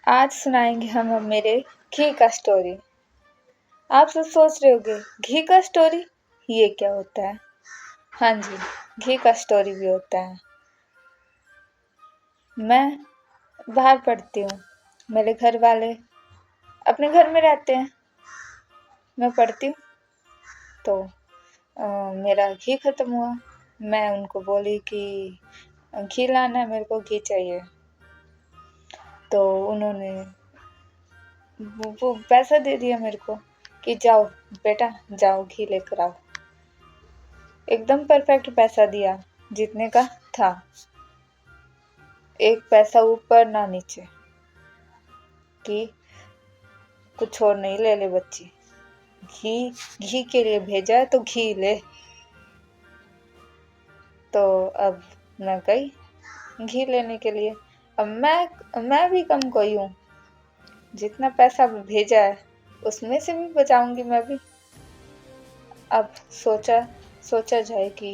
आज सुनाएंगे हम अब मेरे घी का स्टोरी। आप सब सोच रहे होंगे घी का स्टोरी ये क्या होता है। हाँ जी, घी का स्टोरी भी होता है। मैं बाहर पढ़ती हूँ, मेरे घर वाले अपने घर में रहते हैं, मैं पढ़ती हूँ। तो मेरा घी खत्म हुआ। मैं उनको बोली कि घी लाना है, मेरे को घी चाहिए। तो उन्होंने वो पैसा दे दिया मेरे को कि जाओ बेटा, जाओ घी लेकर आओ। एकदम परफेक्ट पैसा दिया, जितने का था, एक पैसा ऊपर ना नीचे, कि कुछ और नहीं, ले ले बच्ची, घी घी के लिए भेजा है तो घी ले। तो अब मैं गई घी लेने के लिए। अब मैं भी कम कोई हूँ, जितना पैसा भेजा है उसमें से भी बचाऊंगी मैं भी। अब सोचा जाए कि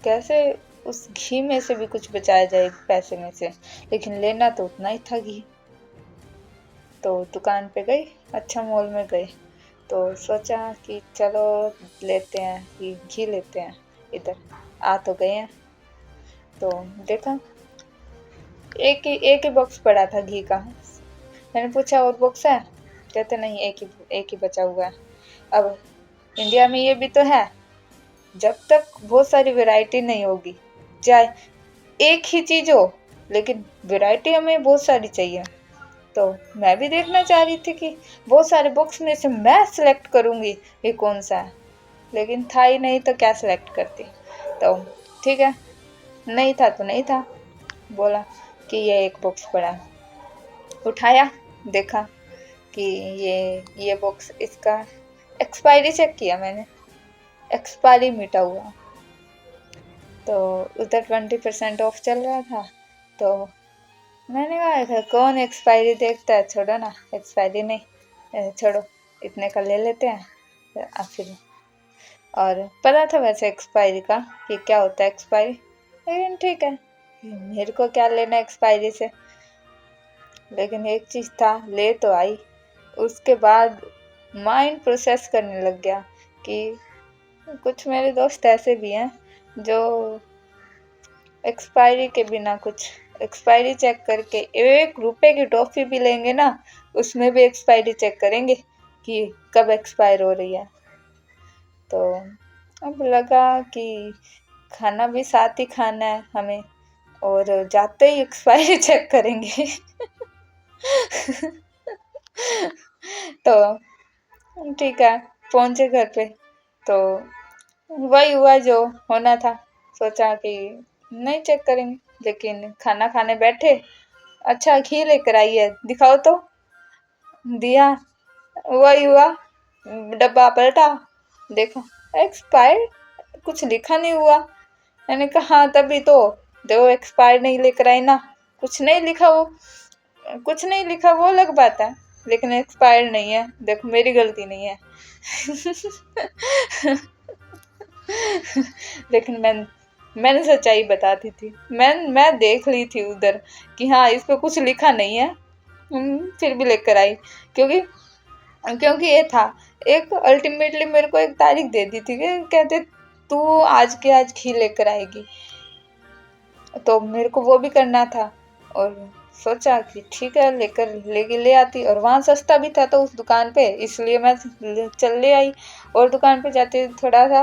कैसे उस घी में से भी कुछ बचाया जाए पैसे में से, लेकिन लेना तो उतना ही था घी। तो दुकान पे गई, अच्छा मॉल में गई, तो सोचा कि चलो लेते हैं घी लेते हैं। इधर आ तो गए हैं, तो देखा एक ही बॉक्स पड़ा था घी का। मैंने पूछा और बॉक्स है? कहते नहीं, एक ही बचा हुआ है। अब इंडिया में ये भी तो है, जब तक बहुत सारी वैरायटी नहीं होगी, चाहे एक ही चीज हो, लेकिन वैरायटी हमें बहुत सारी चाहिए। तो मैं भी देखना चाह रही थी कि बहुत सारे बॉक्स में से मैं सिलेक्ट करूंगी ये कौन सा है, लेकिन था ही नहीं तो क्या सिलेक्ट करती। तो ठीक है, नहीं था तो नहीं था। बोला कि ये एक बॉक्स पड़ा है। उठाया, देखा कि ये बॉक्स, इसका एक्सपायरी चेक किया मैंने, एक्सपायरी मिटा हुआ। तो उधर 20% ऑफ चल रहा था। तो मैंने कहा कौन एक्सपायरी देखता है, छोड़ो ना, एक्सपायरी नहीं, छोड़ो, इतने का ले लेते हैं। फिर और पता था वैसे एक्सपायरी का कि क्या होता है एक्सपायरी, लेकिन ठीक है, मेरे को क्या लेना एक्सपायरी से। लेकिन एक चीज था, ले तो आई, उसके बाद माइंड प्रोसेस करने लग गया कि कुछ मेरे दोस्त ऐसे भी हैं जो एक्सपायरी के बिना, कुछ एक्सपायरी चेक करके 1 रुपए की टॉफी भी लेंगे ना, उसमें भी एक्सपायरी चेक करेंगे कि कब एक्सपायर हो रही है। तो अब लगा कि खाना भी साथ ही खाना है हमें, और जाते ही एक्सपायरी चेक करेंगे। तो ठीक है, पहुंचे घर पे, तो वही हुआ जो होना था। सोचा कि नहीं चेक करेंगे, लेकिन खाना खाने बैठे, अच्छा घी लेकर आई है, दिखाओ तो। दिया, वही हुआ, डब्बा पलटा, देखा एक्सपायर्ड, कुछ लिखा नहीं हुआ। मैंने कहा हाँ तभी तो, देखो एक्सपायर नहीं लेकर आई ना, कुछ नहीं लिखा, वो कुछ नहीं लिखा वो अलग बात है, लेकिन एक्सपायर नहीं है, देखो मेरी गलती नहीं है। लेकिन मैंने सच्चाई बता दी थी, मैं देख ली थी उधर कि हाँ इस पे कुछ लिखा नहीं है। फिर भी लेकर आई, क्योंकि क्योंकि ये था, एक अल्टीमेटली मेरे को एक तारीख दे दी थी कि कहते तू आज के आज घी लेकर आएगी, तो मेरे को वो भी करना था। और सोचा कि ठीक है, ले आती, और वहाँ सस्ता भी था तो उस दुकान पे, इसलिए मैं चल ले आई। और दुकान पे जाते थोड़ा सा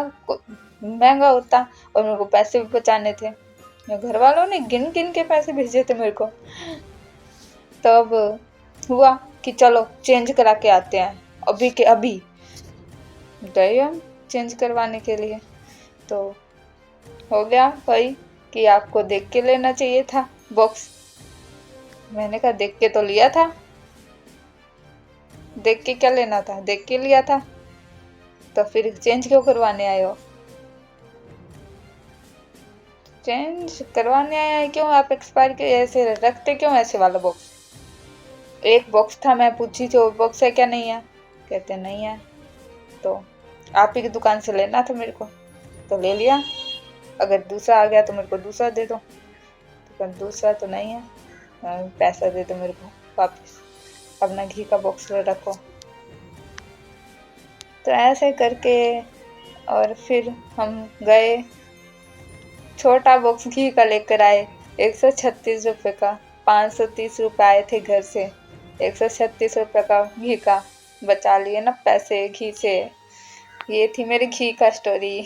महंगा होता, और मेरे को पैसे भी बचाने थे, घर वालों ने गिन गिन के पैसे भेजे थे मेरे को। तब हुआ कि चलो चेंज करा के आते हैं, अभी के अभी गए हम चेंज करवाने के लिए। तो हो गया भाई कि आपको देख के लेना चाहिए था बॉक्स। मैंने कहा देख के तो लिया था, देख के क्या लेना था, देख के लिया था, तो फिर चेंज क्यों करवाने आए हो? चेंज करवाने आए हैं क्यों? आप एक्सपायर के ऐसे रखते क्यों ऐसे वाला बॉक्स? एक बॉक्स था, मैं पूछी थी वो बॉक्स है क्या, नहीं है, कहते नहीं है। तो आप ही की दुकान से लेना था मेरे को, तो ले लिया, अगर दूसरा आ गया तो मेरे को दूसरा दे दो, तो दूसरा तो नहीं है, पैसा दे दो मेरे को, वापस अपना घी का बॉक्स रखो। तो ऐसे करके और फिर हम गए, छोटा बॉक्स घी का लेकर आए, 136 रुपये का। 530 रुपये आए थे घर से, 136 रुपये का घी का बचा लिए ना पैसे घी से। ये थी मेरी घी का स्टोरी।